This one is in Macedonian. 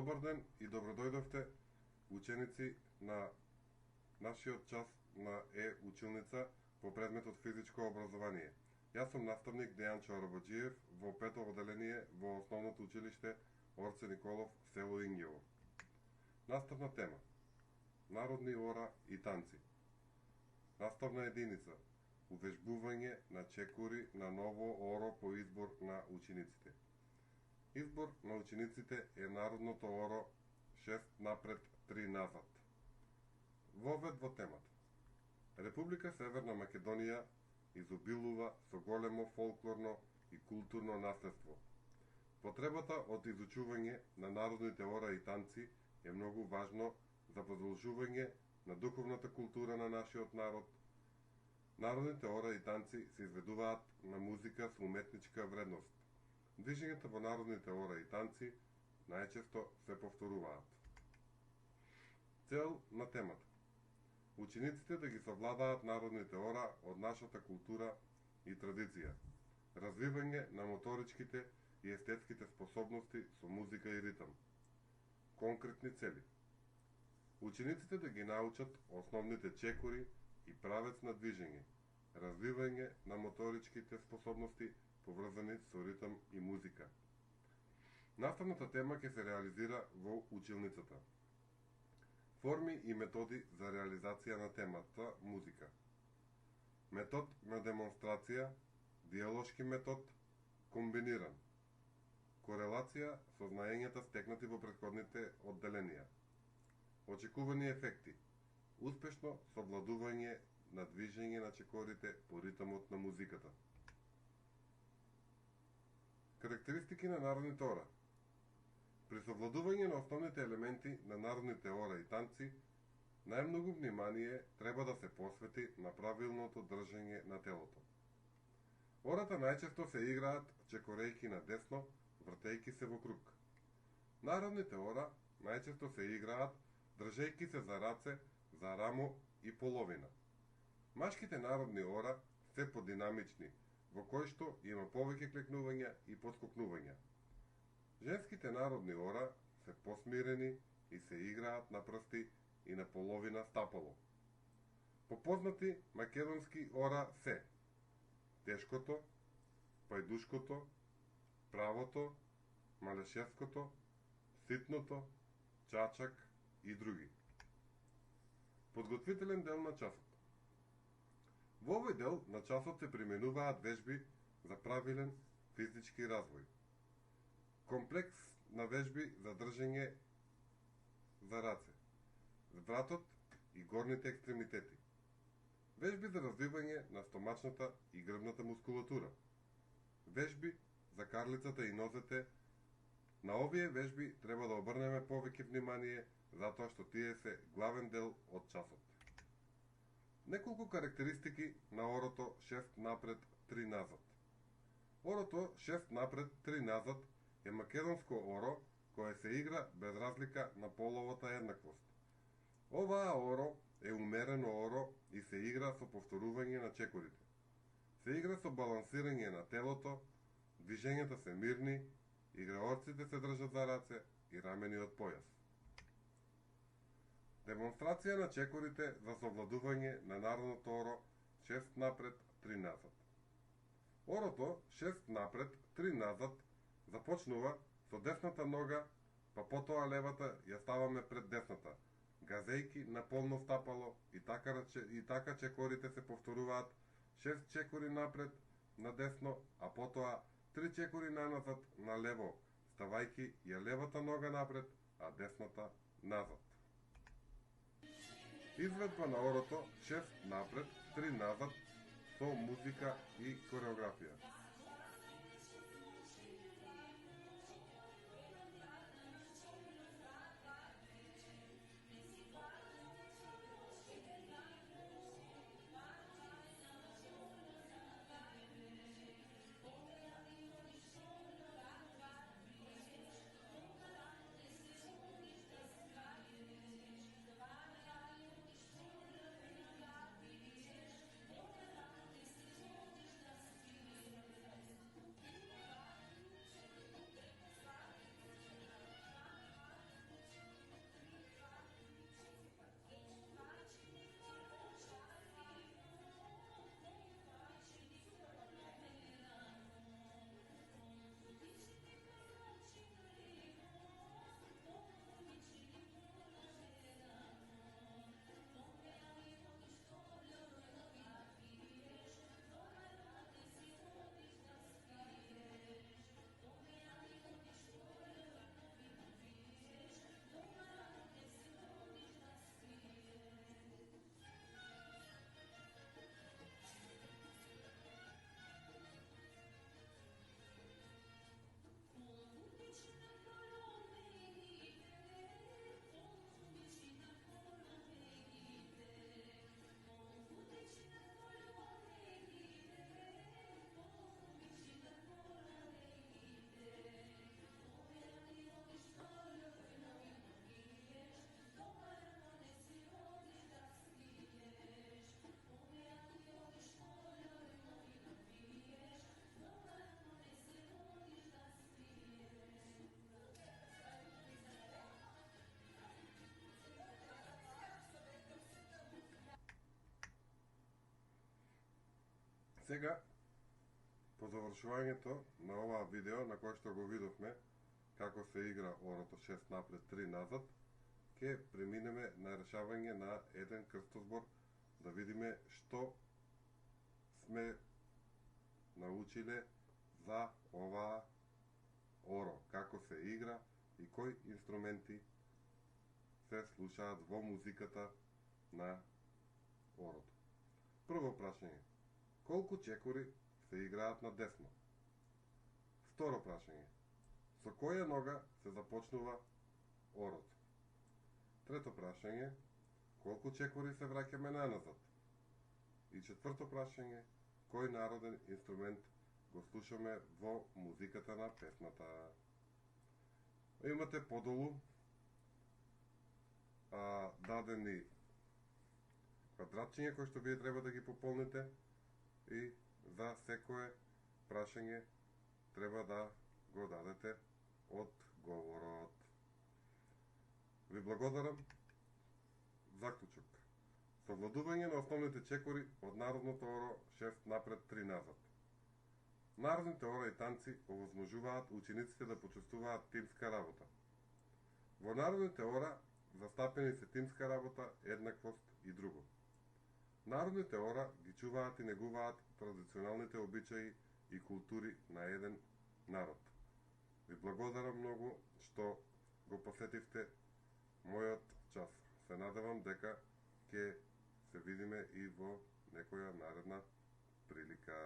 Добар ден и добродојдовте ученици на нашиот час на училница по предметот физичко образование. Јас сум наставник Дејан Чорабаджиев во пето оделение во основното училиште Орце Николов, село Ингјево. Наставна тема: народни ора и танци. Наставна единица: увежбување на чекори на ново оро по избор на учениците. Избор на учениците е народното оро 6 напред, 3 назад. Вовед во темата. Република Северна Македонија изобилува со големо фолклорно и културно наследство. Потребата од изучување на народните ора и танци е многу важно за продолжување на духовната култура на нашиот народ. Народните ора и танци се изведуваат на музика со уметничка вредност. Движењата во народните ора и танци најчесто се повторуваат. Цел на темата: учениците да ги совладаат народните ора од нашата култура и традиција, развивање на моторичките и естетските способности со музика и ритам. Конкретни цели: учениците да ги научат основните чекори и правец на движење, развивање на моторичките способности поврзани со ритам и музика. Наставната тема ќе се реализира во училницата. Форми и методи за реализација на темата музика. Метод на демонстрација, диалошки метод, комбиниран. Корелација со знаењата стекнати во претходните одделенија. Очекувани ефекти: успешно совладување на движење на чекорите по ритамот на музиката. Карактеристики на народните ора. При совладување на основните елементи на народните ора и танци, најмногу внимание треба да се посвети на правилното држање на телото. Ората најчесто се играат чекорејки на десно, вртејки се во круг. Народните ора најчесто се играат држејки се за раце, за рамо и половина. Машките народни ора се подинамични, во кој што има повеќе клекнувања и подскокнувања. Женските народни ора се посмирени и се играат на прсти и на половина стапало. Попознати македонски ора се тешкото, пајдушкото, правото, малешевското, ситното, чачак и други. Подготвителен дел на часот. Во овој дел на часот се применуваат вежби за правилен физички развој. Комплекс на вежби за држење за раце, вратот и горните екстремитети. Вежби за развивање на стомачната и грбната мускулатура. Вежби за карлицата и нозете. На овие вежби треба да обрнеме повеќе внимание, затоа што тие се главен дел од часот. Неколку карактеристики на орото 6 напред, 3 назад. Орото 6 напред, 3 назад е македонско оро кое се игра без разлика на половата еднаквост. Оваа оро е умерено оро и се игра со повторување на чекорите. Се игра со балансирање на телото, движењата се мирни, играорците се држат за раце и рамени од појас. Демонстрација на чекорите за совладување на народното оро 6 напред, 3 назад. Орото 6 напред, 3 назад започнува со десната нога, па потоа левата ја ставаме пред десната, газејки на полно стапало и така чекорите се повторуваат 6 чекори напред на десно, а потоа 3 чекори наназад на лево, ставајки ја левата нога напред, а десната назад. Изведба на орото 6 напред, 3 назад со музика и кореографија. Сега, по завршувањето на оваа видео, на кое што го видовме, како се игра орото 6 напред, 3 назад, ќе преминеме на решавање на еден крстозбор, да видиме што сме научиле за оваа оро, како се игра и кои инструменти се слушаат во музиката на орото. Прво прашање: колку чекори се играат на десно? Второ прашање: со која нога се започнува орото? Трето прашање: колку чекори се враќаме наназад? И четврто прашање: кој народен инструмент го слушаме во музиката на песната? Имате подолу дадени квадратчиња кои што вие треба да ги пополните и за секое прашање треба да го дадете одговорот. Ви благодарам. Заклучок: совладување на основните чекори од народното оро 6 напред, 3 назад. Народните ора и танци овозможуваат учениците да почувствуваат тимска работа. Во народните ора застапени се тимска работа, еднаквост и друго. Народните ора ги чуваат и негуваат традиционалните обичаи и култури на еден народ. Ви благодарам многу што го посетивте мојот час. Се надевам дека ќе се видиме и во некоја наредна прилика.